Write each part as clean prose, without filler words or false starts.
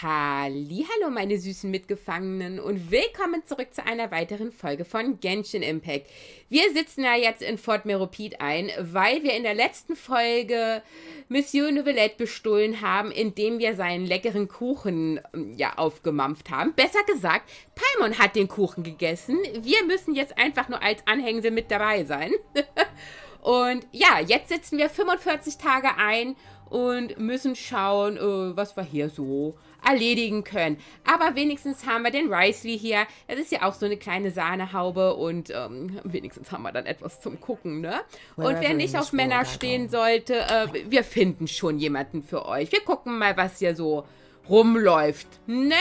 Hallihallo, meine süßen Mitgefangenen und willkommen zurück zu einer weiteren Folge von Genshin Impact. Wir sitzen ja jetzt in Fort Meropid ein, weil wir in der letzten Folge Monsieur Novelette bestohlen haben, indem wir seinen leckeren Kuchen aufgemampft haben. Besser gesagt, Paimon hat den Kuchen gegessen. Wir müssen jetzt einfach nur als Anhängsel mit dabei sein. Und ja, jetzt sitzen wir 45 Tage ein und müssen schauen, was wir hier so erledigen können. Aber wenigstens haben wir den Risley hier. Das ist ja auch so eine kleine Sahnehaube und wenigstens haben wir dann etwas zum Gucken, ne? Und wer nicht auf Männer stehen sollte, wir finden schon jemanden für euch. Wir gucken mal, was hier so rumläuft, ne?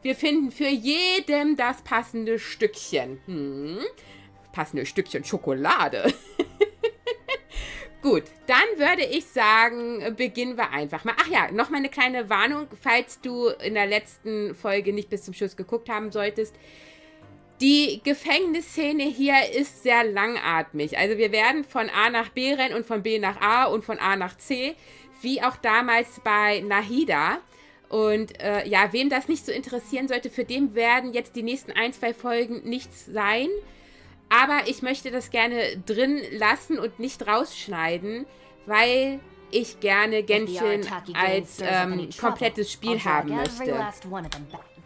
Wir finden für jeden das passende Stückchen. Passende Stückchen Schokolade. Gut, dann würde ich sagen, beginnen wir einfach mal. Ach ja, noch mal eine kleine Warnung, falls du in der letzten Folge nicht bis zum Schluss geguckt haben solltest. Die Gefängnisszene hier ist sehr langatmig. Also wir werden von A nach B rennen und von B nach A und von A nach C, wie auch damals bei Nahida. Und wem das nicht so interessieren sollte, für den werden jetzt die nächsten 1-2 Folgen nichts sein. Aber ich möchte das gerne drin lassen und nicht rausschneiden, weil ich gerne Genshin als komplettes Spiel haben möchte.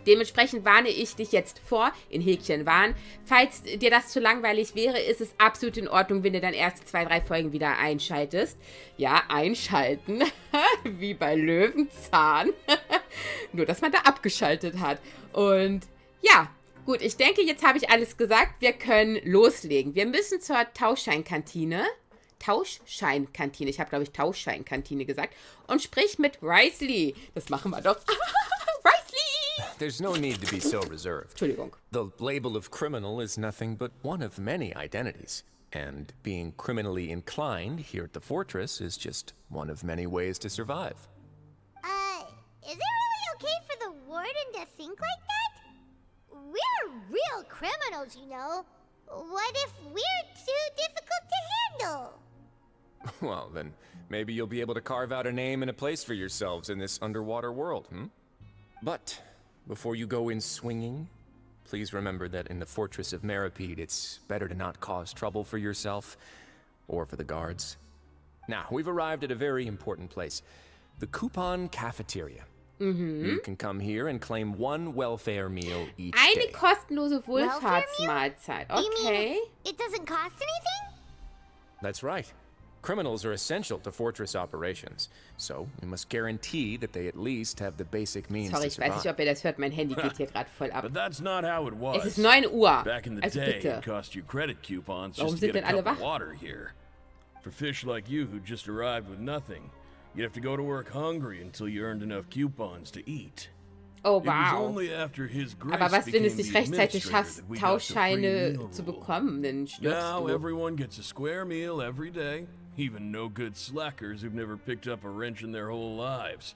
Dementsprechend warne ich dich jetzt vor, in Häkchen warnen. Falls dir das zu langweilig wäre, ist es absolut in Ordnung, wenn du dann erst 2-3 Folgen wieder einschaltest. Ja, einschalten, wie bei Löwenzahn. Nur, dass man da abgeschaltet hat. Und ja, gut, ich denke, jetzt habe ich alles gesagt. Wir können loslegen. Wir müssen zur Tauschscheinkantine. Tauschscheinkantine. Ich habe, glaube ich, Tauschscheinkantine gesagt. Und sprich mit Risley. Das machen wir doch. Risley! There's no need to be so reserved. Entschuldigung. The label of criminal is nothing but one of many identities. And being criminally inclined here at the fortress is just one of many ways to survive. Is it really okay for the warden to think like that? We're real criminals, you know. What if we're too difficult to handle? Well, then maybe you'll be able to carve out a name and a place for yourselves in this underwater world, But before you go in swinging, please remember that in the fortress of Meropid, it's better to not cause trouble for yourself or for the guards. Now, we've arrived at a very important place, the Coupon Cafeteria. You can come here and claim one welfare meal each day. Eine kostenlose Wohlfahrtsmahlzeit. Okay. You mean it doesn't cost anything? That's right. Criminals are essential to fortress operations, so we must guarantee that they at least have the basic means Sorry, to ich survive. weiß nicht, ob ihr das hört. Mein Handy geht hier gerade voll ab. But that's not how it was. Es ist 9 Uhr. Back in the Also day, bitte. it cost you credit coupons Warum just to sind get a denn alle cup of wach? water here. For fish like you who just arrived with nothing, you'd have to go to work hungry until you earned enough coupons to eat. Oh, It was wow. only after his grace Aber was, wenn became es nicht the rechtzeitig administrator schaffst, that we got the free Tauschscheine meal zu rule. bekommen, dann stirbst Now du. everyone gets a square meal every day, even no good slackers who've never picked up a wrench in their whole lives.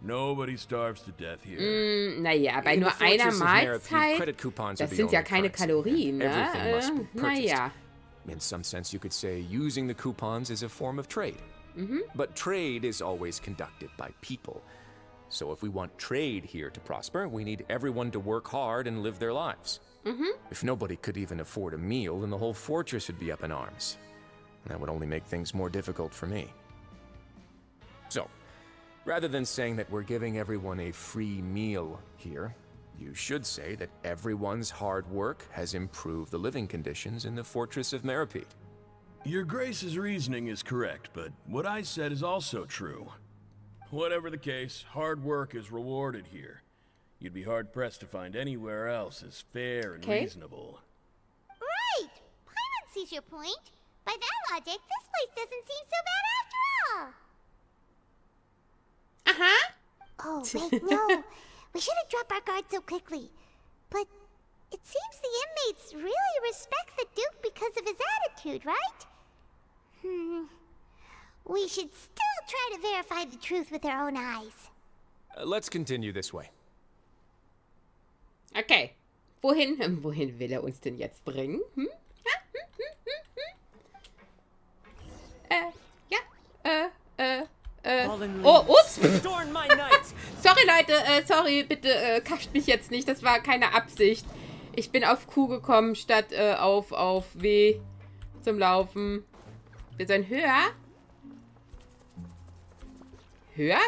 Nobody starves to death here. Naja, bei In nur the einer fortress of Meropid, Mahlzeit, credit coupons das are the sind ja only keine currency. Kalorien, ne? Everything must be purchased. Naja. In some sense, you could say using the coupons is a form of trade. But trade is always conducted by people. So if we want trade here to prosper, we need everyone to work hard and live their lives. If nobody could even afford a meal, then the whole fortress would be up in arms. That would only make things more difficult for me. So, rather than saying that we're giving everyone a free meal here, you should say that everyone's hard work has improved the living conditions in the fortress of Meropid. Your Grace's reasoning is correct, but what I said is also true. Whatever the case, hard work is rewarded here. You'd be hard-pressed to find anywhere else as fair and reasonable. Right! Paimon sees your point. By that logic, this place doesn't seem so bad after all. Aha. Oh, wait, no. We shouldn't drop our guard so quickly. But it seems the inmates really respect the Duke because of his attitude, right? We should still try to verify the truth with our own eyes. Let's continue this way. Okay. Wohin will er uns denn jetzt bringen? Oh, ups. sorry, Leute. Sorry, bitte kascht mich jetzt nicht. Das war keine Absicht. Ich bin auf Q gekommen, statt auf W zum Laufen. Wir sollen höher. Höher?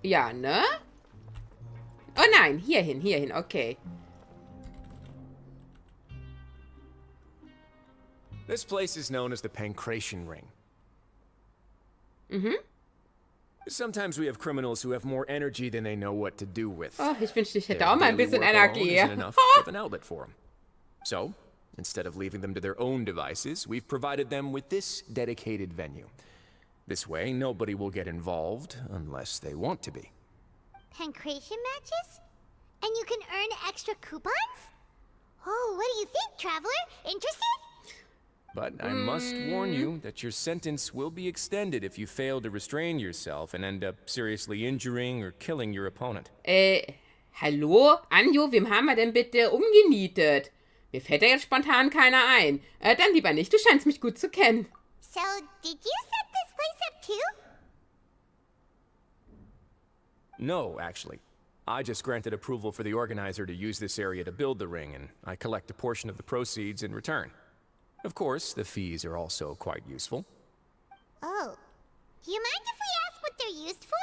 Ja, ne? Oh nein, hierhin, okay. This place is known as the Pancration Ring. Sometimes we have criminals who have more energy than they know what to do with. Oh, ich wünschte, ich hätte Their auch mal ein daily bisschen work alone Energie. isn't enough of an outlet for them. So, instead of leaving them to their own devices, we've provided them with this dedicated venue. This way, nobody will get involved unless they want to be. Pancration matches? And you can earn extra coupons? Oh, what do you think, traveler? Interested? But I must warn you that your sentence will be extended if you fail to restrain yourself and end up seriously injuring or killing your opponent. Hallo? Anjo, wem haben wir denn bitte umgenietet? Mir fällt da jetzt spontan keiner ein. Dann lieber nicht, du scheinst mich gut zu kennen. So, did you set this place up too? No, actually. I just granted approval for the organizer to use this area to build the ring, and I collect a portion of the proceeds in return. Of course, the fees are also quite useful. Oh. Do you mind if we ask what they're used for?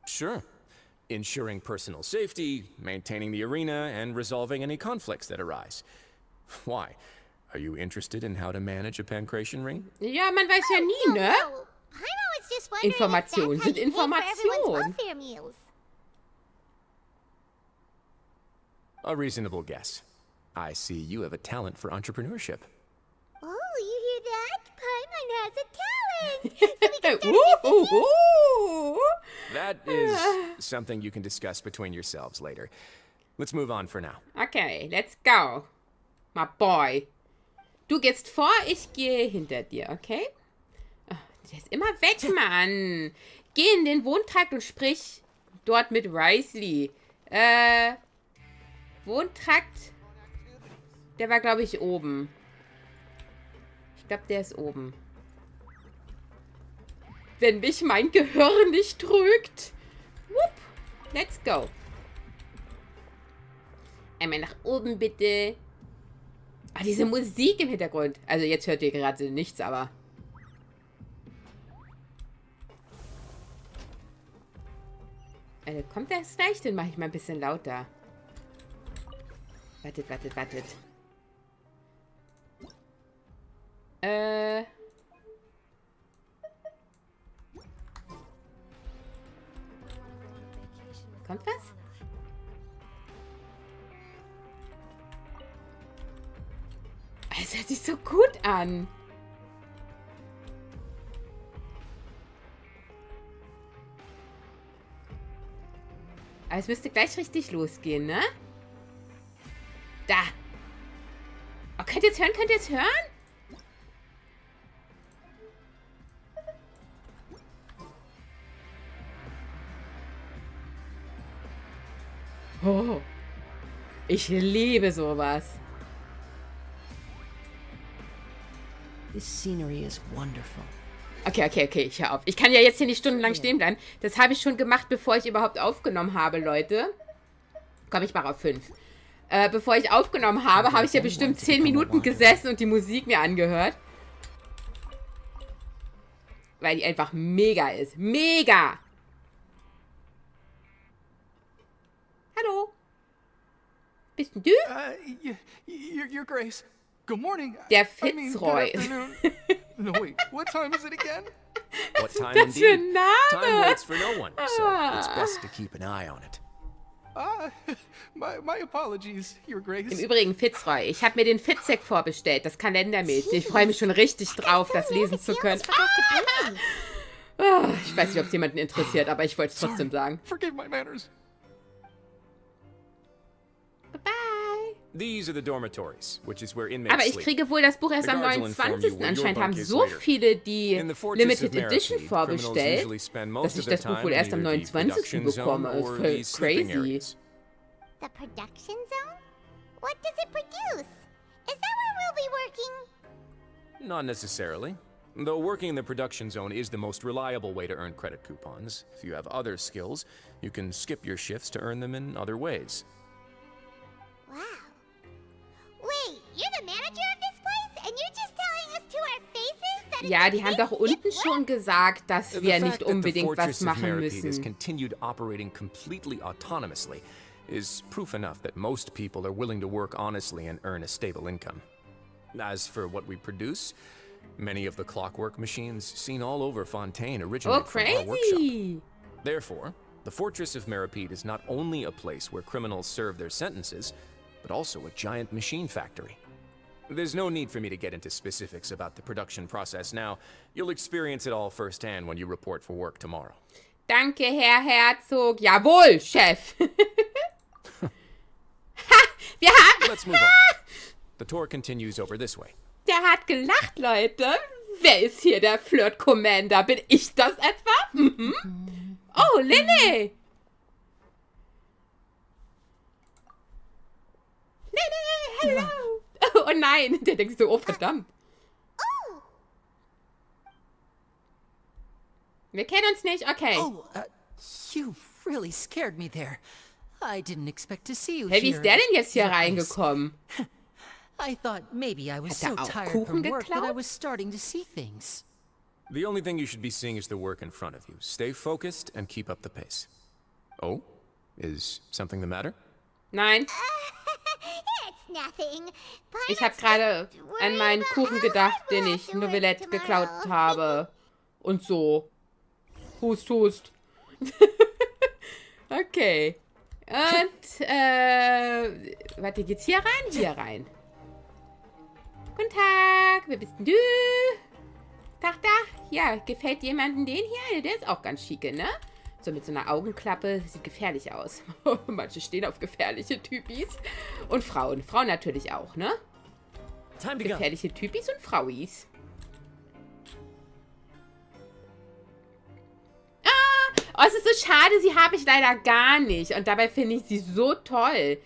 Sure. Ensuring personal safety, maintaining the arena, and resolving any conflicts that arise. Why? Are you interested in how to manage a pancration ring? Ja, man weiß ja nie, ne? No. Paimon was just wondering Informationen if that's sind how you pay for everyone's Information. welfare meals. A reasonable guess. I see you have a talent for entrepreneurship. Oh, you hear that? Paimon has a talent! So we can start a business here? Ooh. That is something you can discuss between yourselves later. Let's move on for now. Okay, let's go. My boy. Du gehst vor, ich gehe hinter dir, okay? Oh, der ist immer weg, Mann. Geh in den Wohntrakt und sprich dort mit Risley. Wohntrakt. Der war, glaube ich, oben. Ich glaube, der ist oben. Wenn mich mein Gehirn nicht trügt. Whoop. Let's go. Einmal nach oben, bitte. Ah, diese Musik im Hintergrund. Also jetzt hört ihr gerade nichts, aber... kommt das gleich? Den mache ich mal ein bisschen lauter. Wartet. Kommt was? Es hört sich so gut an. Aber es müsste gleich richtig losgehen, ne? Da. Oh, könnt ihr es hören? Könnt ihr es hören? Oh. Ich liebe sowas. This scenery is wonderful. Okay, ich hör auf. Ich kann ja jetzt hier nicht stundenlang stehen bleiben. Das habe ich schon gemacht, bevor ich überhaupt aufgenommen habe, Leute. Komm, ich mache auf 5. Bevor ich aufgenommen habe, habe ich ja bestimmt 10 Minuten gesessen und die Musik mir angehört. Weil die einfach mega ist. Mega! Hallo? Bist denn du? Your Grace. Good morning. Der I mean, Fitzroy. good afternoon. No, wait. What time is it again? What time das für ein indeed? Name? Time waits for no one, so it's best to keep an eye on it. My apologies, Your Grace. Im Übrigen, Fitzroy. Ich habe mir den Fitzek vorbestellt, das Kalendermädchen. Ich freue mich schon richtig drauf, das lesen zu können. Ich weiß nicht, ob es jemanden interessiert, aber ich wollte es trotzdem sagen. Forgive my manners. Bye. These are the dormitories, which is where inmates Aber ich sleep. kriege wohl das Buch erst am 29. Anscheinend haben so viele die Limited Edition vorbestellt, dass ich das Buch wohl erst am 29. bekomme. Das ist voll crazy. The production zone? What does it produce? Is that where we'll be working? Not necessarily. Though working in the production zone is the most reliable way to earn credit coupons, if you have other skills, you can skip your shifts to earn them in other ways. Wow. Wait, you're the manager of this place? And you're just telling us to our faces that Ja, it's die haben okay doch to unten skip schon gesagt, dass The wir fact nicht that the unbedingt was Fortress of machen Meripede has müssen. continued operating completely autonomously is proof enough that most people are willing to work honestly and earn a stable income. As for what we produce, many of the clockwork machines seen all over Fontaine Oh, originate from our workshop. crazy! Therefore, the Fortress of Meripede is not only a place where criminals serve their sentences, but also a giant machine factory. There's no need for me to get into specifics about the production process now. You'll experience it all firsthand when you report for work tomorrow. Danke, Herr Herzog. Jawohl, Chef. Ha! Wir haben... Let's move on. The tour continues over this way. Der hat gelacht, Leute. Wer ist hier der Flirt-Commander? Bin ich das etwa? Mhm. Oh, Lilly. Lilly, hello. Oh nein, der denkt so, oh verdammt. Wir kennen uns nicht, okay. Oh, you really scared me there. I didn't expect to see you Hey, wie here. ist der denn jetzt hier Nice. reingekommen? I thought maybe I was Hat so er auch tired Kuchen from work that I geklaut? was starting to see things. The only thing you should be seeing is the work in front of you. Stay focused and keep up the pace. Oh? Is something the matter? Nein, It's nothing. ich habe gerade an meinen Kuchen gedacht, den ich Novelette geklaut habe. Und so. Hust, hust. Okay. Und, warte, geht's hier rein? Hier rein. Guten Tag, wer bist denn du? Tag, Tag. Ja, gefällt jemandem den hier? Der ist auch ganz schicke, ne? So mit so einer Augenklappe. Sieht gefährlich aus. Manche stehen auf gefährliche Typis. Und Frauen. Frauen natürlich auch, ne? Time to go. Gefährliche Typis und Frauis. Oh, es ist so schade, sie habe ich leider gar nicht. Und dabei finde ich sie so toll.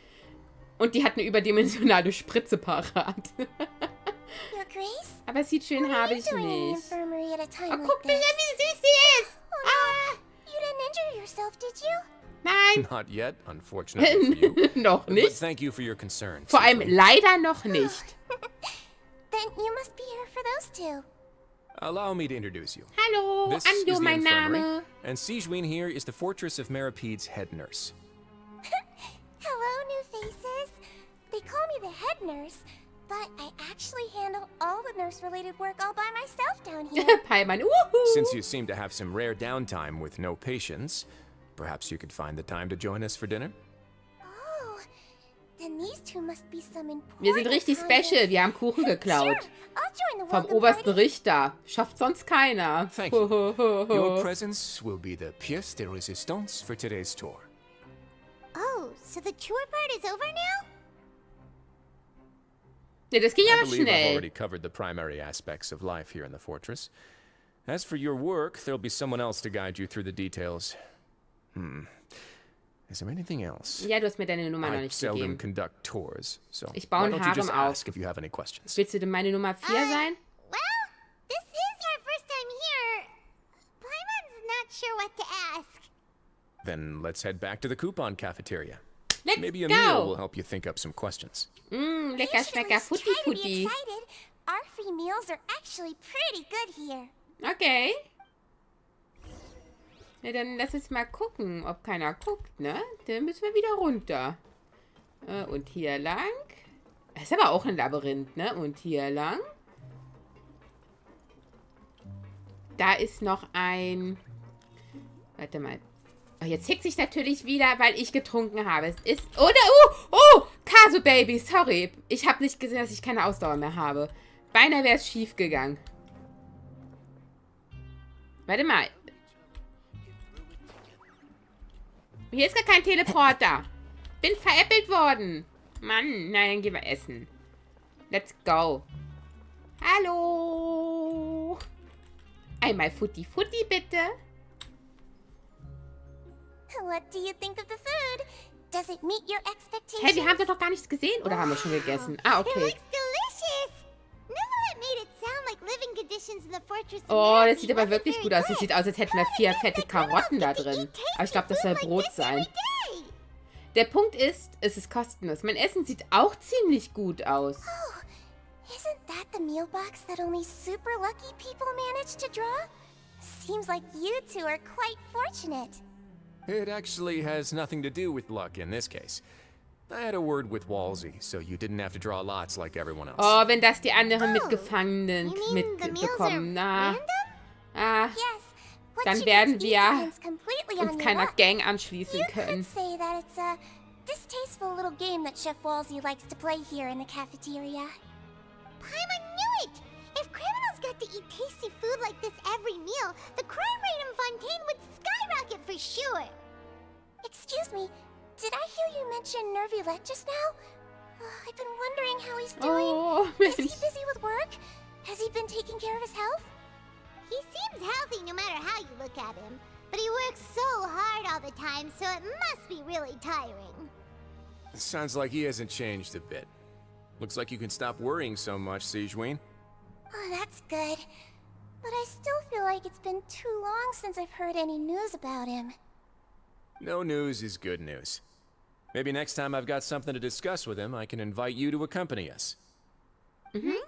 Und die hat eine überdimensionale Spritze parat. Your Grace? Aber es sieht schön, What are habe you ich doing in the nicht. infirmary at a time Oh, like guck mal, this? wie süß sie ist. Oh, no. You didn't injure yourself, did you? Nein, Not yet, unfortunately for you. noch But nicht. thank you for your concern. Vor allem Susan. leider noch nicht. Then you must be here for those two. Allow me to introduce you. Hallo, This Ando, is the mein infirmary, Name. and Sigewin here is the Fortress of Meripede's head nurse. Hello, new faces. They call me the head nurse, but I actually handle all the nurse-related work all by myself down here. Palmann, uhu. Since you seem to have some rare downtime with no patients, perhaps you could find the time to join us for dinner? Oh, then these two must be some important Wir sind richtig special. Wir haben Kuchen geklaut. Sure, I'll join the Vom welcome obersten party. Richter. Schafft sonst keiner. Thank you. Your presence will be the pièce de résistance for today's tour. Oh, so the tour part is over now? Ja, das ging I aber believe I've schnell. already covered the primary aspects of life here in the fortress. As for your work, there'll be someone else to guide you through the details. Is there anything else? Ja, du hast mir deine Nummer noch I nicht seldom gegeben. conduct tours, so Ich baue why ein don't you just Harem auf. ask if you have any questions? Willst du denn meine Nummer 4 sein? Well, this is our first time here. Paimon's not sure what to ask. Then let's head back to the coupon cafeteria. Let's Maybe a meal will go. help you think up some questions. Lecker You should at schmecker least Futti try to be Futti. excited. Our free meals are actually pretty good here. Okay. Ja, dann lass uns mal gucken, ob keiner guckt, ne? Dann müssen wir wieder runter. Und hier lang. Das ist aber auch ein Labyrinth, ne? Und hier lang. Da ist noch ein... Warte mal. Oh, jetzt hickse ich natürlich wieder, weil ich getrunken habe. Es ist... Oh, Kaso Baby, sorry. Ich habe nicht gesehen, dass ich keine Ausdauer mehr habe. Beinahe wäre es schief gegangen. Warte mal. Hier ist gar kein Teleporter. Bin veräppelt worden. Mann, nein, dann gehen wir essen. Let's go. Hallo. Einmal Futti Futti, bitte. What do you think of the food? Does it meet your expectations? Hä, wir haben doch noch gar nichts gesehen. Oder haben wir schon gegessen? Ah, It okay. looks delicious. Neverlet made it sound like living living conditions in the fortress of Oh, das Mercy sieht aber wasn't wirklich very gut aus. Das good. sieht aus, als hätten wir 4 fette Karotten da drin. Aber ich glaube, das soll Brot sein. Der Punkt ist, es ist kostenlos. Mein Essen sieht auch ziemlich gut aus. Oh, isn't that the meal box that only super lucky people manage to draw? Seems like you two are quite fortunate. It actually has nothing to do with luck in this case. I had a word with Walsey, so you didn't have to draw lots like everyone else. Oh, wenn das die anderen Mitgefangenen You mean the meals are mitbekommen. Na, random? Yes. What dann you werden eat wir depends completely on uns your keiner luck. Gang anschließen You können. could say that it's a distasteful little game that Chef Walsey likes to play here in the cafeteria. Paimon knew it! If criminals got to eat tasty food like this every meal, the crime rate in Fontaine would skyrocket for sure. Excuse me, did I hear you mention Nervulette just now? I've been wondering how he's doing. Oh, Is he Mensch. busy with work? Has he been taking care of his health? He seems healthy no matter how you look at him. But he works so hard all the time, so it must be really tiring. Sounds like he hasn't changed a bit. Looks like you can stop worrying so much, Sigewinne. Oh, that's good. But I still feel like it's been too long since I've heard any news about him. No news is good news. Maybe next time I've got something to discuss with him, I can invite you to accompany us. But isn't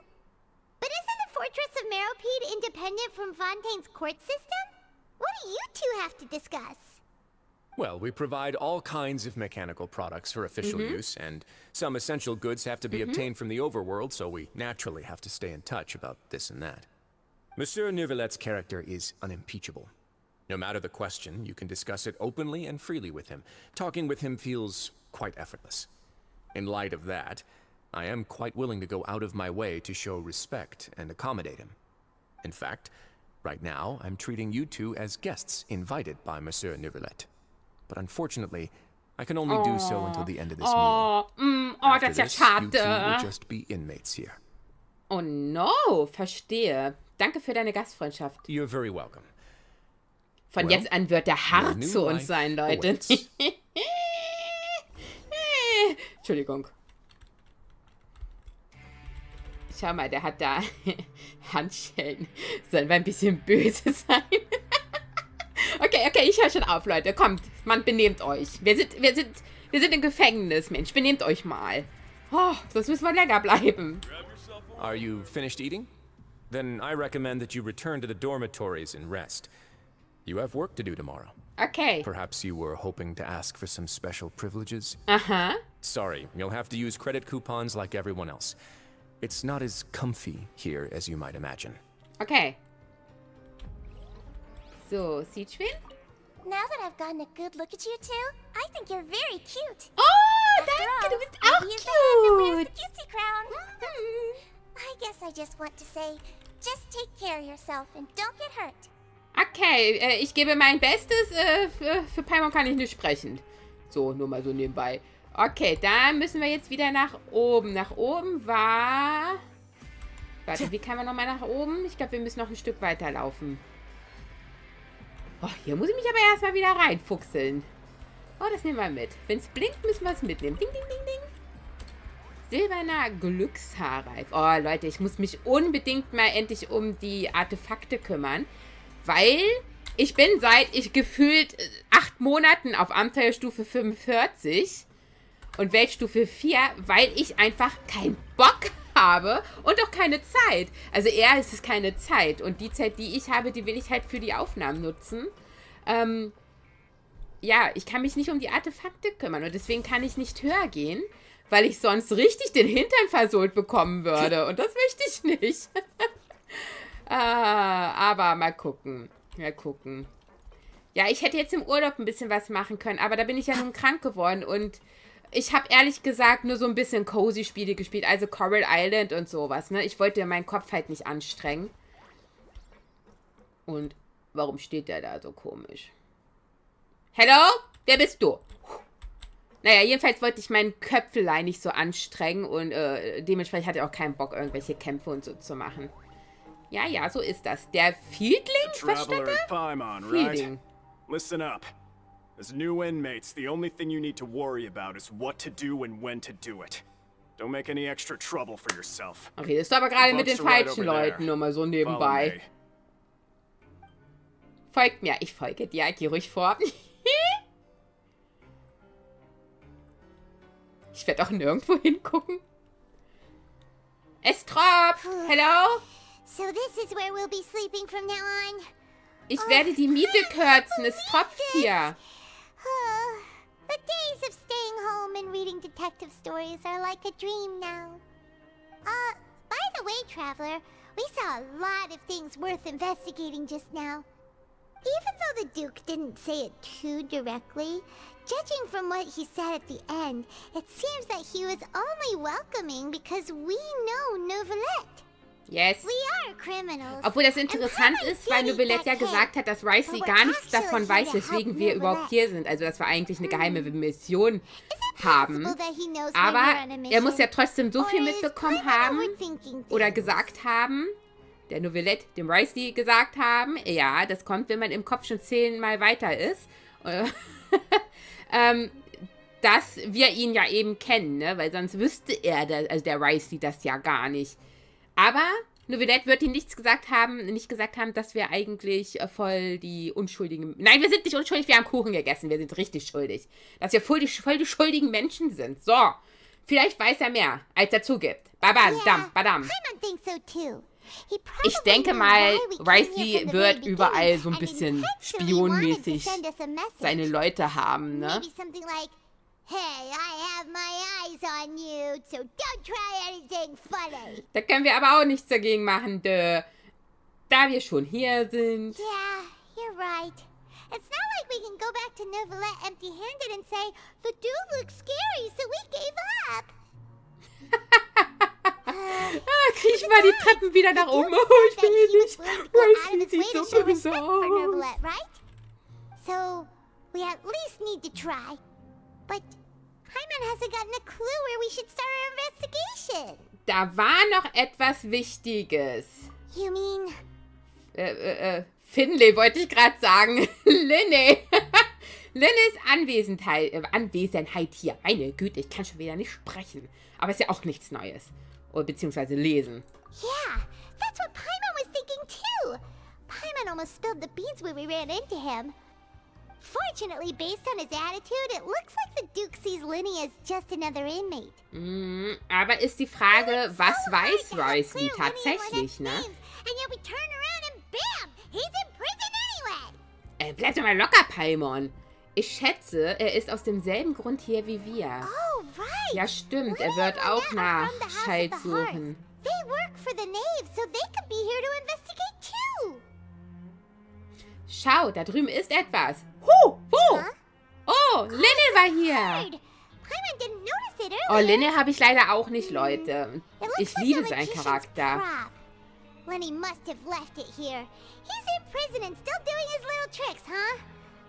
the Fortress of Meropide independent from Fontaine's court system? What do you two have to discuss? Well, we provide all kinds of mechanical products for official use, and some essential goods have to be obtained from the overworld, so we naturally have to stay in touch about this and that. Monsieur Neuvillette's character is unimpeachable. No matter the question, you can discuss it openly and freely with him. Talking with him feels quite effortless. In light of that, I am quite willing to go out of my way to show respect and accommodate him. In fact, right now, I'm treating you two as guests invited by Monsieur Neuvillette. But unfortunately, I can only do so until the end of this meal. After Das ist ja this, you two will schade. just be inmates here. Oh no, verstehe. Danke für deine Gastfreundschaft. You're very welcome. Von Well, jetzt an wird er your hart new zu uns life sein, Leute. awaits. Entschuldigung. Schau mal, der hat da Handschellen. Sollen wir ein bisschen böse sein? Okay, ich höre schon auf, Leute. Kommt, man, benehmt euch. Wir sind im Gefängnis, Mensch. Benehmt euch mal. Oh, sonst müssen wir länger bleiben. Are you finished eating? Then I recommend that you return to the dormitories and rest. You have work to do tomorrow. Okay. Perhaps you were hoping to ask for some special privileges? Aha. Sorry, you'll have to use credit coupons like everyone else. It's not as comfy here as you might imagine. Okay. So, Sigewinne? Now that I've gotten a good look at you two, I think you're very cute. Oh, After danke, all, du bist auch maybe you're the one that wears cute. the cutesy crown. I guess I just want to say, just take care of yourself and don't get hurt. Okay, ich gebe mein Bestes. Für Paimon kann ich nicht sprechen. So, nur mal so nebenbei. Okay, dann müssen wir jetzt wieder nach oben. Nach oben war... Warte, wie kann man nochmal nach oben? Ich glaube, wir müssen noch ein Stück weiterlaufen. Oh, hier muss ich mich aber erstmal wieder reinfuchseln. Oh, das nehmen wir mit. Wenn es blinkt, müssen wir es mitnehmen. Ding, ding, ding, ding. Silberner Glückshaarreif. Oh, Leute, ich muss mich unbedingt mal endlich um die Artefakte kümmern. Weil ich bin seit gefühlt 8 Monaten auf Abenteuerstufe 45 und Weltstufe 4, weil ich einfach keinen Bock habe und auch keine Zeit. Also eher ist es keine Zeit. Und die Zeit, die ich habe, die will ich halt für die Aufnahmen nutzen. Ja, ich kann mich nicht um die Artefakte kümmern und deswegen kann ich nicht höher gehen, weil ich sonst richtig den Hintern versohlt bekommen würde. Und das möchte ich nicht. Aber mal gucken. Mal gucken. Ja, ich hätte jetzt im Urlaub ein bisschen was machen können, aber da bin ich ja nun krank geworden und ich habe ehrlich gesagt nur so ein bisschen Cozy-Spiele gespielt, also Coral Island und sowas, ne? Ich wollte meinen Kopf halt nicht anstrengen. Und warum steht der da so komisch? Hello? Wer bist du? Naja, jedenfalls wollte ich meinen Köpfelein nicht so anstrengen und dementsprechend hatte ich auch keinen Bock, irgendwelche Kämpfe und so zu machen. Ja, so ist das. Der Fieldling? Was stand Traveler da? Paimon, right? Fielding. Listen up. As new inmates, the only thing you need to worry about is what to do and when to do it. Don't make any extra trouble for yourself. Redest du aber gerade mit den Bumps are right falschen over there. Leuten, nur mal so Follow nebenbei. me. Folgt mir. Ich folge dir. Geh ruhig vor. Ich werde auch nirgendwo hingucken. Es tropft. Hello? So this is where we'll be sleeping from now on. Ich werde die Miete kürzen. Es tropft hier. The days of staying home and reading detective stories are like a dream now. By the way, Traveler, we saw a lot of things worth investigating just now. Even though the Duke didn't say it too directly, judging from what he said at the end, it seems that he was only welcoming because we know Novelette. Yes. We are criminals. Obwohl das interessant ist, weil Novelette ja gesagt hat, dass Riley gar nichts davon weiß, weswegen wir überhaupt hier sind. Also, dass wir eigentlich eine geheime Mission haben. Aber er muss ja trotzdem so viel mitbekommen haben oder gesagt haben, der Novelette dem Riley gesagt haben, ja, das kommt, wenn man im Kopf schon 10-mal weiter ist, dass wir ihn ja eben kennen, ne? Weil sonst wüsste er, also der Riley, das ja gar nicht. Aber Novelette wird ihm nicht gesagt haben, dass wir eigentlich voll die Unschuldigen... Nein, wir sind nicht unschuldig, wir haben Kuchen gegessen, wir sind richtig schuldig. Dass wir voll die schuldigen Menschen sind. So, vielleicht weiß er mehr, als er zugibt. Badam, badam. Ich denke mal, Riley wird überall so ein bisschen spionmäßig seine Leute haben, ne? Hey, I have my eyes on you, so don't try anything funny. Da können wir aber auch nichts dagegen machen, da wir schon hier sind. Yeah, you're right. It's not like we can go back to Novelette empty-handed and say, the dude looks scary, so we gave up. Krieg ich mal die Treppen wieder nach oben. Oh, ich will hier nicht. Riley sieht so böse aus. Right? So, we at least need to try. But Paimon hasn't gotten a clue where we should start our investigation. Da war noch etwas Wichtiges. You mean? Finlay wollte ich gerade sagen. Linne. Linnes Anwesenheit hier. Meine Güte, ich kann schon wieder nicht sprechen. Aber ist ja auch nichts Neues. Oder beziehungsweise lesen. Yeah, that's what Paimon was thinking too. Paimon almost spilled the beans when we ran into him. Fortunately, based on his attitude, it looks like the Duke sees Linny as just another inmate. Aber ist die Frage, was weiß Riley tatsächlich, ne? And yet we turn around and bam, he's in prison anyway. Bleib doch mal locker, Paimon. Ich schätze, er ist aus demselben Grund hier wie wir. Oh, right. Ja, stimmt, er wird auch nach Scheit suchen. They work for the Knave, so they could be here to investigate too. Schau, da drüben ist etwas. Wo? Huh? Oh, Linne war hier. Paimon didn't notice it earlier. Oh, Linne habe ich leider auch nicht, Leute. Ich liebe seinen Charakter. Lenny must have left it here. He's in prison and still doing his little tricks, huh?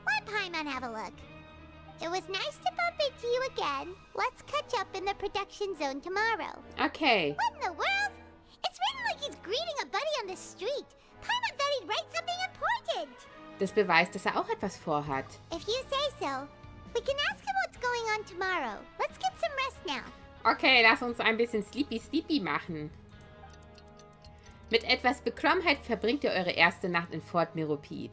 Let Paimon have a look. It was nice to bump into you again. Let's catch up in the production zone tomorrow. Okay. What in the world? It's written like he's greeting a buddy on the street. Paimon thought he'd write something important. Das beweist, dass er auch etwas vorhat. If you say so. We can ask him what's going on tomorrow. Let's get some rest now. Okay, lass uns ein bisschen sleepy machen. Mit etwas Beklommenheit verbringt ihr eure erste Nacht in Fort Meropid.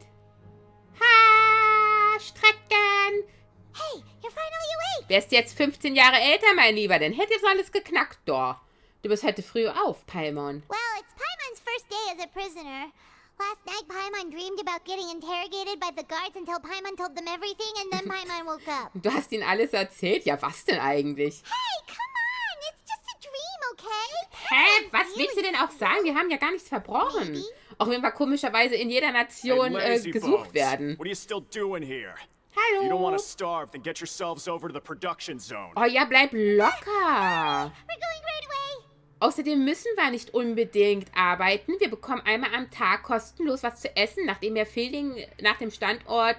Ha, Strecken! Hey, you're finally awake! Wärst jetzt 15 Jahre älter, mein Lieber, dann hätte es alles geknackt, doch. Du bist heute früh auf, Paimon. Well, it's Paimon's first day as a prisoner. Last night, Paimon dreamed about getting interrogated by the guards until Paimon told them everything, and then Paimon woke up. Du hast ihnen alles erzählt? Ja, was denn eigentlich? Hey, come on! It's just a dream, okay? Hä? Was willst du denn auch sagen? Wir haben ja gar nichts verbrochen. Maybe. Auch wenn wir komischerweise in jeder Nation gesucht werden. What are you still doing here? Hallo. If you don't want to starve, then get yourselves over to the production zone. Oh ja, bleib locker. We're going right away. Außerdem müssen wir nicht unbedingt arbeiten. Wir bekommen einmal am Tag kostenlos was zu essen. Nachdem ihr Fielding nach dem Standort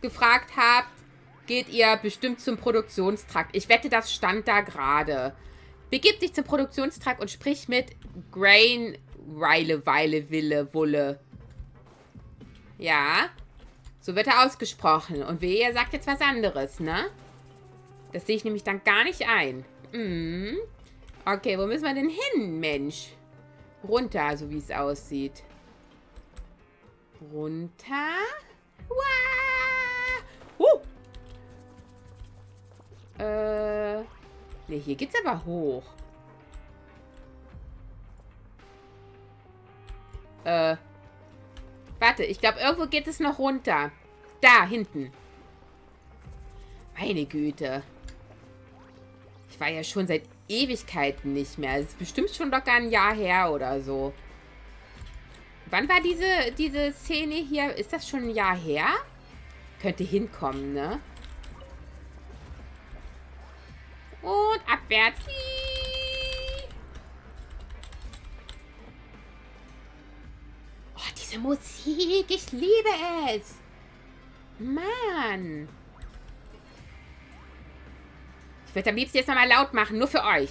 gefragt habt, geht ihr bestimmt zum Produktionstrakt. Ich wette, das stand da gerade. Begib dich zum Produktionstrakt und sprich mit Grain, Wille, Wulle. Ja, so wird er ausgesprochen. Und ihr sagt jetzt was anderes, ne? Das sehe ich nämlich dann gar nicht ein. Okay, wo müssen wir denn hin, Mensch? Runter, so wie es aussieht. Runter. Ne, hier geht's aber hoch. Warte, ich glaube, irgendwo geht es noch runter. Da, hinten. Meine Güte. Ich war ja schon seit Ewigkeiten nicht mehr. Das ist bestimmt schon locker ein Jahr her oder so. Wann war diese Szene hier? Ist das schon ein Jahr her? Könnte hinkommen, ne? Und abwärts. Oh, diese Musik. Ich liebe es. Mann. Ich würde am liebsten jetzt nochmal laut machen. Nur für euch.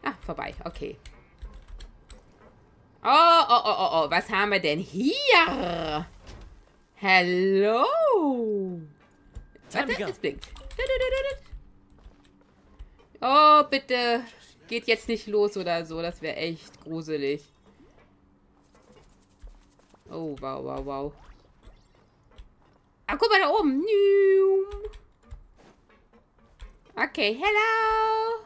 Ah, vorbei. Okay. Oh. Was haben wir denn hier? Hallo. Warte, es blinkt. Oh, bitte. Geht jetzt nicht los oder so. Das wäre echt gruselig. Oh, wow. Ah, guck mal da oben. Okay, hello.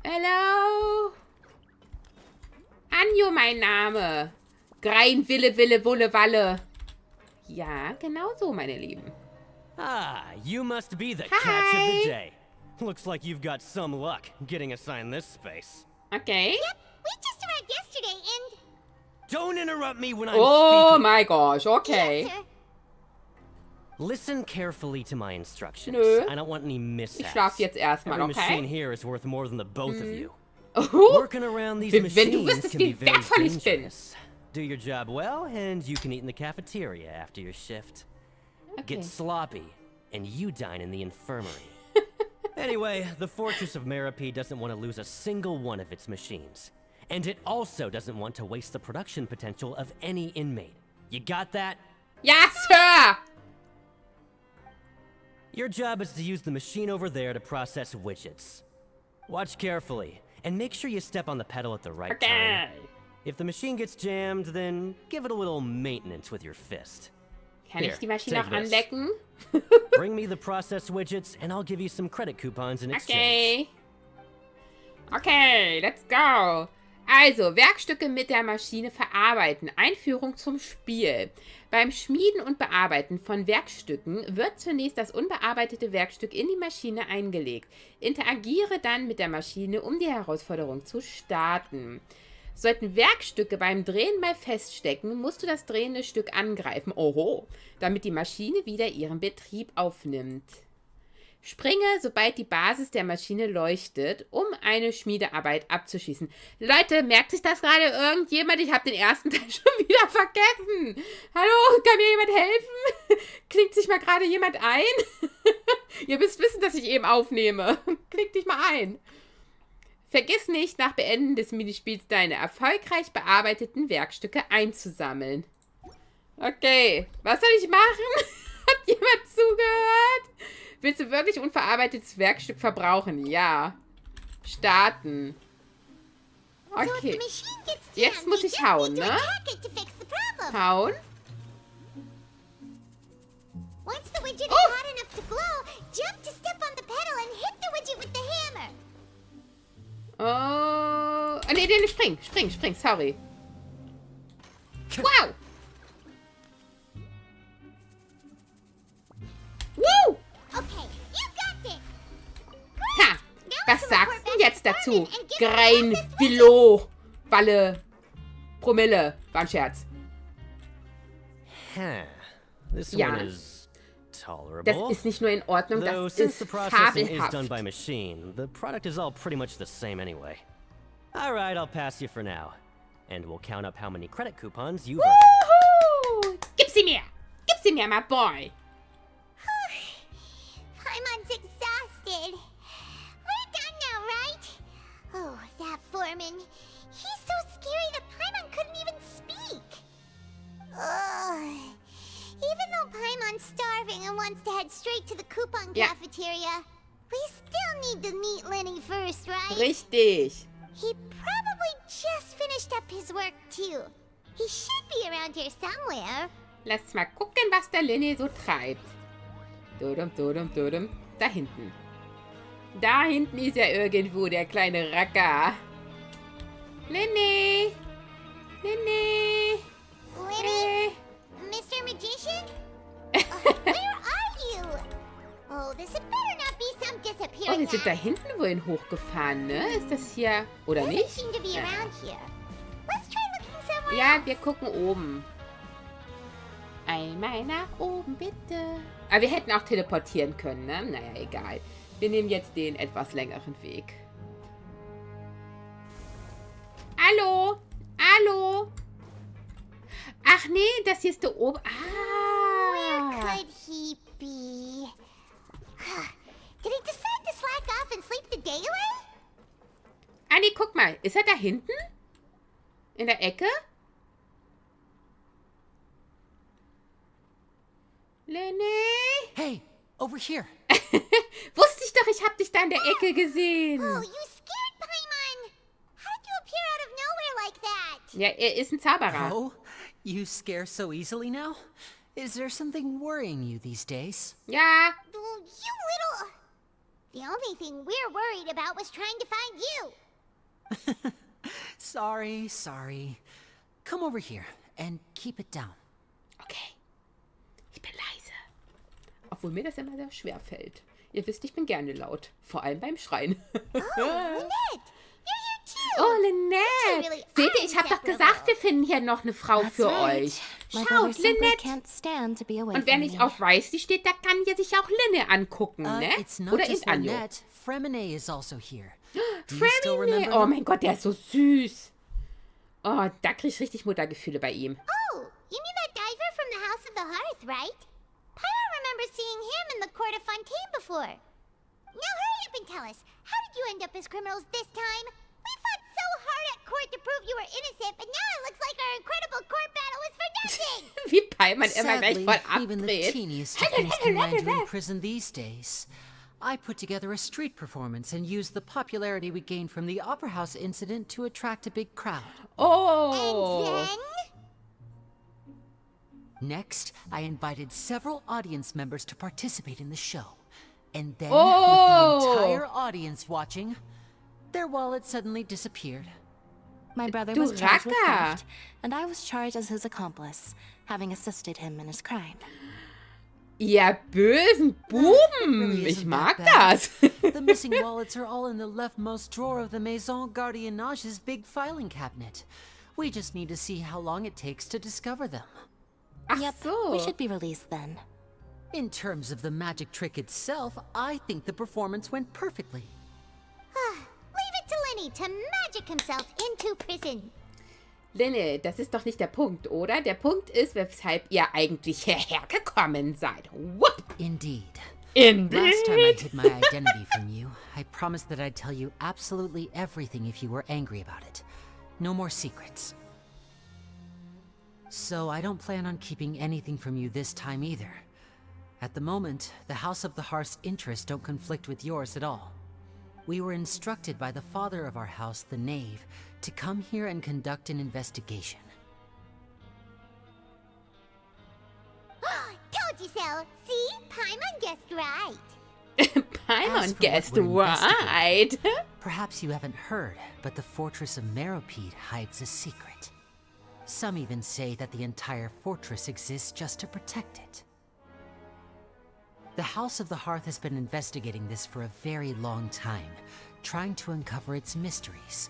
Hello. Anjo, mein Name. Grein, Wille, Wulle, Walle. Ja, genau so, meine Lieben. Ah, you must be the catch of the day. Looks like you've got some luck getting assigned this space. Okay. Yep, we just arrived yesterday and... Don't interrupt me when I'm Oh speaking. my gosh, okay. Yes, sir. Listen carefully to my instructions. Nö. I don't want any mishaps. Ich schlaf jetzt erstmal, Every okay? machine here is worth more than the both of you. Oh, Working around these wenn du machines wüsstest, can be wie very wertvoll ich bin. dangerous. Do your job well, and you can eat in the cafeteria after your shift. Okay. Get sloppy, and you dine in the infirmary. Anyway, the Fortress of Merope doesn't want to lose a single one of its machines. And it also doesn't want to waste the production potential of any inmate. You got that? Ja, Sir! Your job is to use the machine over there to process widgets. Watch carefully, and make sure you step on the pedal at the right time. Okay. If the machine gets jammed, then give it a little maintenance with your fist. Kann Here, ich die Maschine take auch this. anlecken? Bring me the process widgets, and I'll give you some credit coupons in exchange. Okay, let's go. Also, Werkstücke mit der Maschine verarbeiten. Einführung zum Spiel. Beim Schmieden und Bearbeiten von Werkstücken wird zunächst das unbearbeitete Werkstück in die Maschine eingelegt. Interagiere dann mit der Maschine, um die Herausforderung zu starten. Sollten Werkstücke beim Drehen mal feststecken, musst du das drehende Stück angreifen, damit die Maschine wieder ihren Betrieb aufnimmt. Springe, sobald die Basis der Maschine leuchtet, um eine Schmiedearbeit abzuschließen. Leute, merkt sich das gerade irgendjemand? Ich habe den ersten Teil schon wieder vergessen. Hallo, kann mir jemand helfen? Klingt sich mal gerade jemand ein? Ihr müsst wissen, dass ich eben aufnehme. Klingt dich mal ein. Vergiss nicht, nach Beenden des Minispiels deine erfolgreich bearbeiteten Werkstücke einzusammeln. Okay, was soll ich machen? Hat jemand zugehört? Willst du wirklich unverarbeitetes Werkstück verbrauchen? Ja. Starten. Okay. Jetzt muss ich hauen, ne? Hauen. Once the widget is hot enough to glow, jump to step on the pedal and hit the widget with the hammer. Oh. Nee, spring, sorry. Wow. Woo! Okay, you got this. Ha! Was sagst du jetzt dazu? Grein, Willow, Walle, Promille. War ein Scherz. Huh. This Ja. one is tolerable. Das ist nicht nur in Ordnung, Though das since ist the processing is fabelhaft. done by machine, the product is all pretty much the same anyway. All right, I'll pass you for now. And we'll count up how many credit coupons you've earned. Woohoo! Gib sie mir! Gib sie mir, my boy! Paimon's exhausted. We're done now, right? Oh, that foreman. He's so scary that Paimon couldn't even speak. Ugh. Even though Paimon's starving and wants to head head straight to the coupon Ja. cafeteria. We still need to meet Lenny first, right? Richtig. He probably just finished up his work too. He should be around here somewhere. Lass mal gucken, was der Lenny so treibt. Dudum, dudum, dudum. Da hinten. Da hinten ist er irgendwo, der kleine Racker. Lenny! Lenny! Lenny? Mr. Magician? Where are you? Oh, this had better not be some Oh, disappearing wir sind da act. hinten wohin hochgefahren, ne? Ist das hier... Oder Doesn't nicht? seem to be Ja. around here. Let's try looking somewhere Ja, else. wir gucken oben. Einmal nach oben, bitte. Aber wir hätten auch teleportieren können, ne? Naja, egal. Wir nehmen jetzt den etwas längeren Weg. Hallo? Hallo? Ach nee, das hier ist da oben. Where Ah. could he be? Did he decide to slack off and sleep the day away? Ah nee, guck mal. Ist er da hinten? In der Ecke? Lenny? Hey, over here. Wusste ich doch, ich hab dich da in der Ecke gesehen. Oh, you scared Paimon! How did you appear out of nowhere like that? Ja, er ist ein Zauberer. Oh, you scare so easily now? Is there something worrying you these days? Ja, Oh, you little... The only thing we're worried about was trying to find you. Sorry. Come over here and keep it down. okay. Ich bin leise. Obwohl mir das immer sehr schwer fällt. Ihr wisst, ich bin gerne laut. Vor allem beim Schreien. Lynette, you're here too. Oh, Lynette. really Seht ihr, are ich habe doch inseparable. gesagt, wir finden hier noch eine Frau That's für right. euch. My Schaut, brother simply Lynette. can't stand to be away Und wer from nicht me. auf Rice steht, da kann ja sich auch Linne angucken, ne? It's not Oder just ist Anjo? Lynette. Fremine is also here. Do you still Fremine. remember Oh him? mein Gott, der ist so süß. Oh, da krieg ich richtig Muttergefühle bei ihm. Oh, you mean that diver from the House of the Hearth, right? Paimon remembers seeing him in the Court of Fontaine before. Now hurry up and tell us, how did you end up as criminals this time? We fought so hard at court to prove you were innocent, but now it looks like our incredible court battle was for nothing! Wie Paimon immer gleich Sadly, voll even the abdreht. teeniest of things can land you in prison these days. I put together a street performance and used the popularity we gained from the Opera House incident to attract a big crowd. Oh. Then... Next, I invited several audience members to participate in the show. And then, Oh. with the entire audience watching, their wallet suddenly disappeared. My brother Du was charged with Racker. theft, and I was charged as his accomplice, having assisted him in his crime. Ihr bösen Buben. Really Ich isn't mag that bad. das. The missing wallets are all in the leftmost drawer of the Maison Gardiennage's big filing cabinet. We just need to see how long it takes to discover them. Ach Yep, so. we should be released then. In terms of the magic trick itself, I think the performance went perfectly. Leave it to Lenny to magic himself into prison. Linne, das ist doch nicht der Punkt, oder? Der Punkt ist, weshalb ihr eigentlich hierher gekommen seid. Whoop. Indeed. Indeed. Last time I hid my identity from you, I promised that I'd tell you absolutely everything if you were angry about it. No more secrets. So I don't plan on keeping anything from you this time either. At the moment, the House of the Hearth's interests don't conflict with yours at all. We were instructed by the father of our house, the Knave, to come here and conduct an investigation. Told you so. See? Paimon guessed right. Paimon As for guessed what we're right. Perhaps you haven't heard, but the fortress of Meropide hides a secret. Some even say that the entire fortress exists just to protect it. The House of the Hearth has been investigating this for a very long time, trying to uncover its mysteries.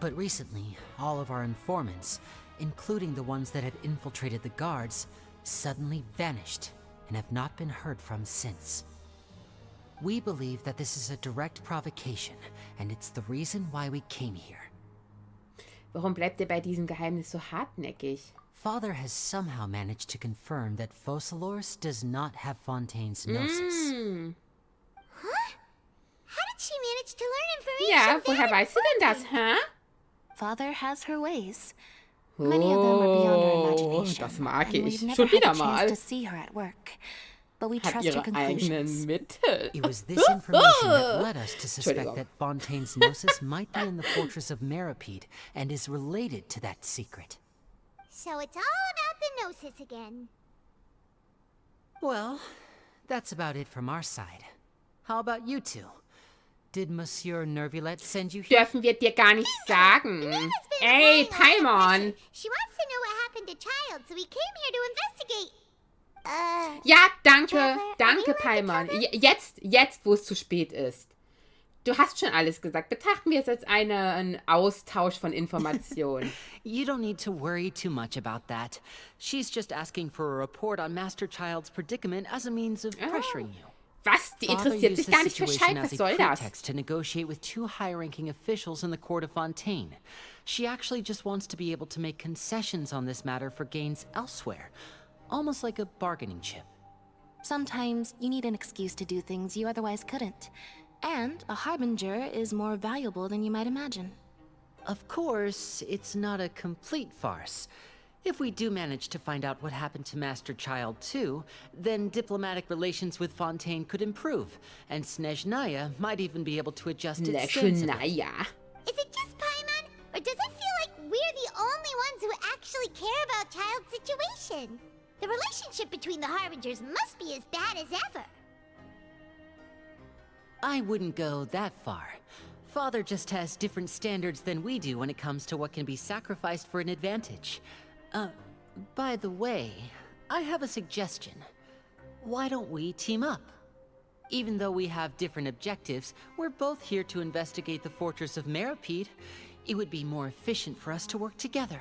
But recently, all of our informants, including the ones that had infiltrated the guards, suddenly vanished and have not been heard from since. We believe that this is a direct provocation, and it's the reason why we came here. Warum bleibt ihr bei diesem Geheimnis so hartnäckig? Father has somehow managed to confirm that Focalors does not have Fontaine's gnosis. How did she manage to learn Ja, information? woher weißt du denn das, hä? Father has her ways. Many of them are beyond our Oh, imagination, das mag and ich. we've never Schon had wieder a chance mal. to see her at work. but we Hat trust your ihre eigenen conclusions. Mittel. It was this information that led us to suspect Entschuldigung. that Fontaine's Gnosis might be in the fortress of Meropide and is related to that secret. So it's all about the Gnosis again. Well, that's about it from our side. How about you two? Did Monsieur Nervulette send you here? Dürfen wir dir gar nicht sagen. Mia's been Ey, applying all the Paimon. pressure. She wants to know what happened to Child, so we came here to investigate. Ja, danke, Trevor, danke, are we Paimon. allowed to Jetzt, wo es zu spät ist. Du hast schon alles gesagt. Betrachten wir es als einen Austausch von Informationen. You don't need to worry too much about that. She's just asking for a report on Master Child's predicament as a means of pressuring you. Was? Die Father interessiert used sich the gar nicht für situation Scheid. as Was a soll das? pretext to negotiate with two high-ranking officials in the court of Fontaine. She actually just wants to be able to make concessions on this matter for gains elsewhere, almost like a bargaining chip. Sometimes you need an excuse to do things you otherwise couldn't. And a harbinger is more valuable than you might imagine. Of course, it's not a complete farce. If we do manage to find out what happened to Master Child too, then diplomatic relations with Fontaine could improve, and Snezhnaya might even be able to adjust its stance a bit. Naja. Is it just Paimon, or does it feel like we're the only ones who actually care about Child's situation? The relationship between the Harbingers must be as bad as ever. I wouldn't go that far. Father just has different standards than we do when it comes to what can be sacrificed for an advantage. By the way, I have a suggestion. Why don't we team up? Even though we have different objectives, we're both here to investigate the fortress of Meropide. It would be more efficient for us to work together.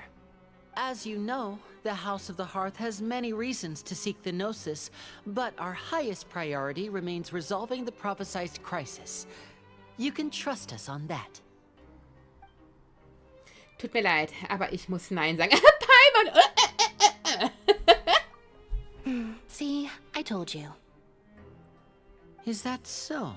As you know, the House of the Hearth has many reasons to seek the Gnosis, but our highest priority remains resolving the prophesized crisis. You can trust us on that. Tut mir leid, aber ich muss Nein sagen. Paimon! See, I told you. Is that so?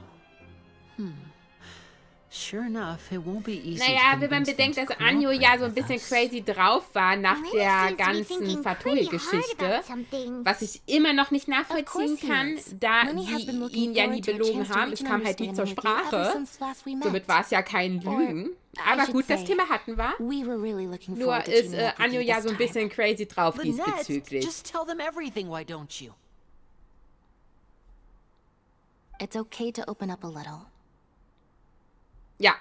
Sure enough, it won't be easy Naja, to wenn man convince bedenkt, them dass to Anjo ja cooperate so ein with bisschen us. crazy drauf war nach Lena der seems to be ganzen thinking pretty hard Fatui-Geschichte, about something. was ich immer noch nicht Of nachvollziehen course he kann, is. da Lenny has been sie looking ihn ja nie forward to a belogen chance to haben. reach Es an kam halt nie zur understanding with you ever Sprache. since last we Somit met. war es ja kein Or, Lügen. I Aber should gut, das say, Thema hatten wir. We were really looking Nur forward to ist teaming up with Anjo you ja this so ein time. bisschen crazy drauf Lynette, diesbezüglich. just tell them everything, why don't you? It's okay to open up a little. Ja,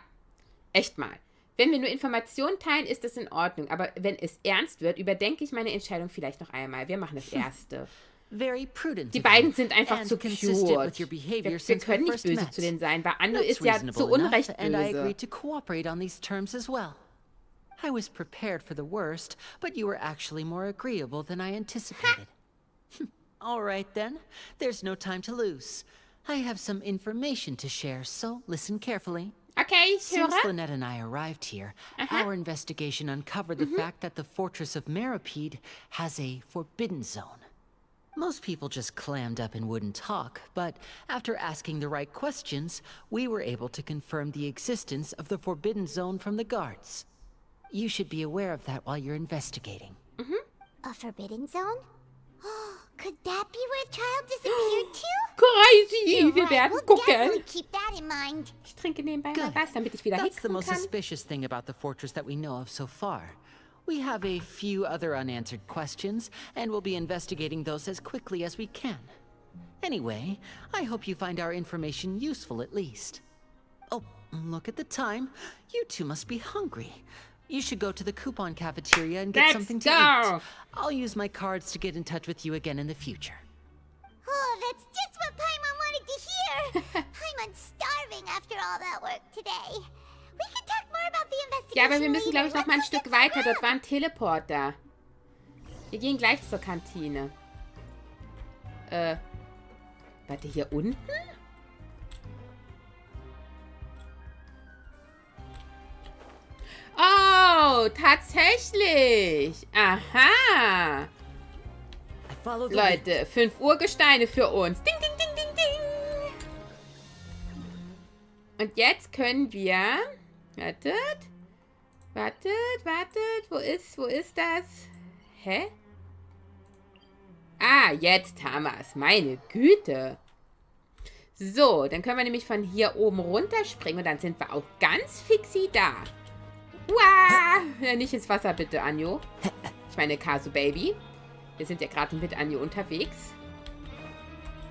echt mal. Wenn wir nur Informationen teilen, ist das in Ordnung. Aber wenn es ernst wird, überdenke ich meine Entscheidung vielleicht noch einmal. Wir machen das Erste. Very prudent Die of beiden you, sind einfach and zu consistent cute. with your behavior Wir since we können nicht first böse met. zu denen sein, weil Anjo That's ist ja reasonable zu enough, Unrecht and I böse. agreed to cooperate on these terms as well. I was prepared for the worst, but you were actually more agreeable than I anticipated. All right then, there's no time to lose. I have some information to share, so listen carefully. Okay, ich Since höre. Lynette and I arrived here, our investigation uncovered the fact that the fortress of Meropide has a forbidden zone. Most people just clammed up and wouldn't talk, but after asking the right questions, we were able to confirm the existence of the forbidden zone from the guards. You should be aware of that while you're investigating. A forbidden zone? Could that be where Child disappeared to? Crazy! You're Wir right, werden we'll definitely gucken. keep that in mind. Ich trinke nebenbei mal Good. was, damit ich wieder That's the hitzen most kann. suspicious thing about the fortress that we know of so far. We have a few other unanswered questions, and we'll be investigating those as quickly as we can. Anyway, I hope you find our information useful at least. Oh, look at the time. You two must be hungry. You should go to the coupon cafeteria and get Let's something to go. eat. I'll use my cards to get in touch with you again in the future. Oh, that's just what Paimon wanted to hear. Paimon's starving after all that work today. We can talk more about the investigation Ja, aber wir müssen, glaube ich, later. noch mal ein Let's Stück get weiter. some Dort war ein Teleporter. Wir gehen gleich zur Kantine. Warte, hier unten? Oh, tatsächlich. Aha. I followed the Leute, 5 Uhr Gesteine für uns. Ding, ding, ding, ding, ding. Und jetzt können wir... Wartet. Wartet. Wo ist das? Hä? Ah, jetzt haben wir es. Meine Güte. So, dann können wir nämlich von hier oben runterspringen und dann sind wir auch ganz fixi da. Uah! Ja, nicht ins Wasser bitte, Anjo. Ich meine, Kasu Baby. Wir sind ja gerade mit Anjo unterwegs.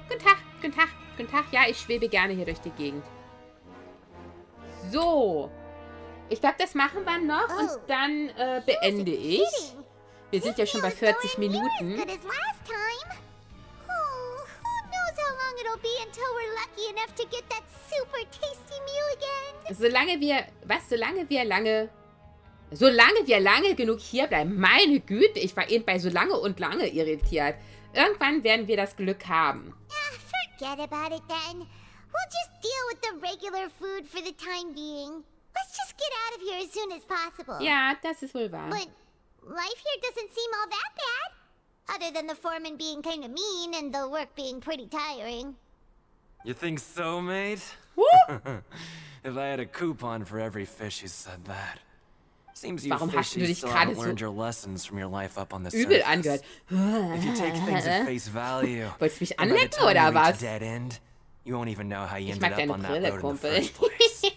Guten Tag, guten Tag, guten Tag. Ja, ich schwebe gerne hier durch die Gegend. So. Ich glaube, das machen wir noch und dann beende ich. Wir sind ja schon bei 40 Minuten. Solange wir lange genug hier bleiben. Meine Güte, ich war eben bei so lange und lange irritiert. Irgendwann werden wir das Glück haben. Forget about it then. We'll just deal with the regular food for the time being. Let's just get out of here as soon as possible. Ja, das ist wohl wahr. But life here doesn't seem all that bad. Other than the foreman being kind of mean and the work being pretty tiring. You think so, mate? If I had a coupon for every fish who said that. Seems you fishies still haven't learned your lessons from your life up on the übel surface. angehört? If you take things at face value, Wolltest du mich and by the anlecken time oder you reach was? a dead end, you won't even know how you Ich ended mag up deine on that Brille, boat in the Kumpel. first place.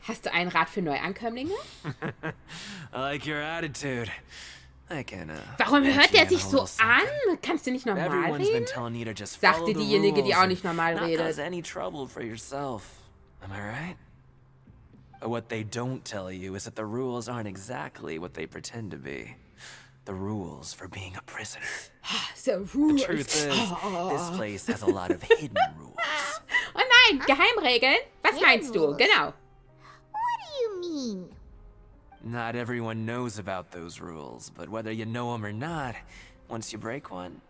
Hast du einen Rat für Neuankömmlinge? I like your attitude. I can, Warum let hört you er in sich a so little an? something. Kannst du nicht normal Everyone's been reden? telling you to just follow Sagte the diejenige, die rules auch and nicht normal not redet. cause any trouble for yourself. Am I right? But what they don't tell you is that the rules aren't exactly what they pretend to be. The rules for being a prisoner. So The rules. truth is, this place has a lot of hidden rules. Oh nein, Geheimregeln? Was meinst du? Genau. What do you mean? Not everyone knows about those rules, but whether you know them or not, once you break one,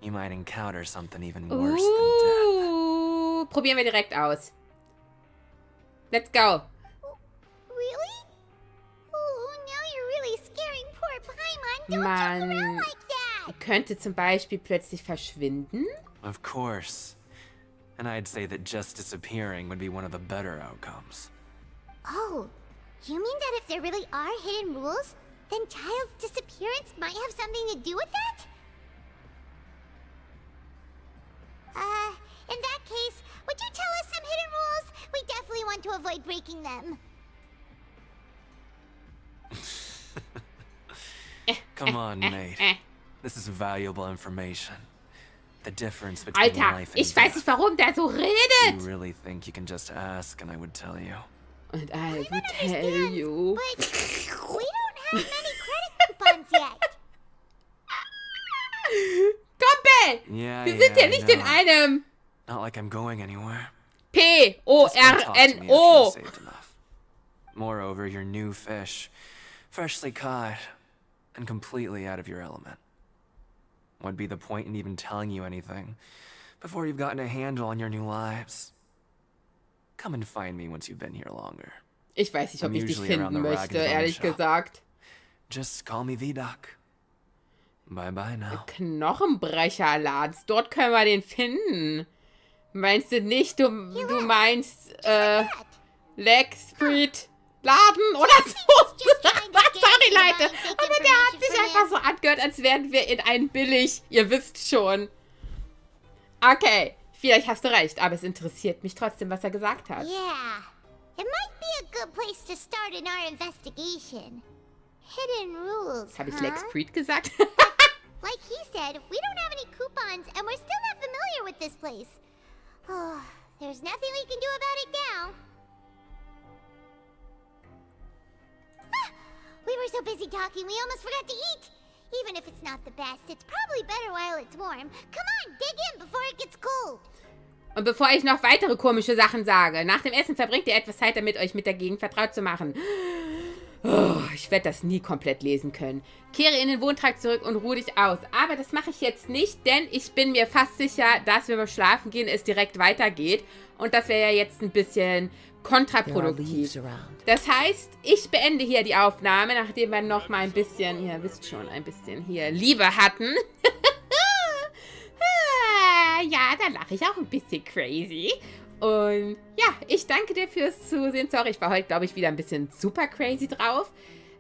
you might encounter something even worse than death. Probieren wir direkt aus. Let's go. Really? Oh, now you're really scaring poor Paimon. Don't Man joke around like that. könnte zum Beispiel plötzlich verschwinden. Of course. And I'd say that just disappearing would be one of the better outcomes. Oh, you mean that if there really are hidden rules, then Child's disappearance might have something to do with that? In that case, would you tell us some hidden rules? We definitely want to avoid breaking them. Come on, mate. This is valuable information. The difference between Alter, life and ich weiß nicht, death. warum der so You redet. really think you can just ask and I would tell you? And I will tell you. But we don't have many credit coupons yet. Kumpel! Yeah, Wir sind ja I nicht know. in einem Not like I'm going anywhere. P-O-R-N-O. Just come talk to me after you've saved enough. Moreover, you're new fish, freshly caught, and completely out of your element. What'd be the point in even telling you anything before you've gotten a handle on your new lives? Come and find me once you've been here longer. Ich weiß nicht, ob I'm ich dich usually around finden the möchte, Ragged Bone ehrlich shop. gesagt. Just call me V-Duck. Bye-bye now. Knochenbrecherladens. Dort können wir den finden. Meinst du nicht, du meinst, Leg Street Laden oder so? Sorry, Leute. Aber der hat sich einfach so angehört, als wären wir in ein Billig. Ihr wisst schon. Okay, vielleicht hast du recht, aber es interessiert mich trotzdem, was er gesagt hat. Yeah, it might be a good place to start in our investigation. Hidden rules, Habe ich Leg Street gesagt? Like he said, we don't have any coupons, and we're still not familiar with this place. Oh, there's nothing we can do about it now. We were so busy talking, we almost forgot to eat. Even if it's not the best, it's probably better while it's warm. Come on, dig in before it gets cold. Und bevor ich noch weitere komische Sachen sage, nach dem Essen verbringt ihr etwas Zeit damit, euch mit der Gegend vertraut zu machen. Oh, ich werde das nie komplett lesen können. Kehre in den Wohntrakt zurück und ruh dich aus. Aber das mache ich jetzt nicht, denn ich bin mir fast sicher, dass wir beim Schlafen gehen es direkt weitergeht. Und das wäre ja jetzt ein bisschen kontraproduktiv. Das heißt, ich beende hier die Aufnahme, nachdem wir noch mal ein bisschen, ihr wisst schon, ein bisschen hier Liebe hatten. Ja, da lache ich auch ein bisschen crazy. Und ja, ich danke dir fürs Zusehen. Sorry, ich war heute, glaube ich, wieder ein bisschen super crazy drauf.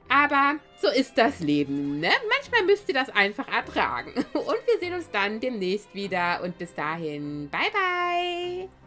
Aber so ist das Leben, ne? Manchmal müsst ihr das einfach ertragen. Und wir sehen uns dann demnächst wieder. Und bis dahin, bye bye!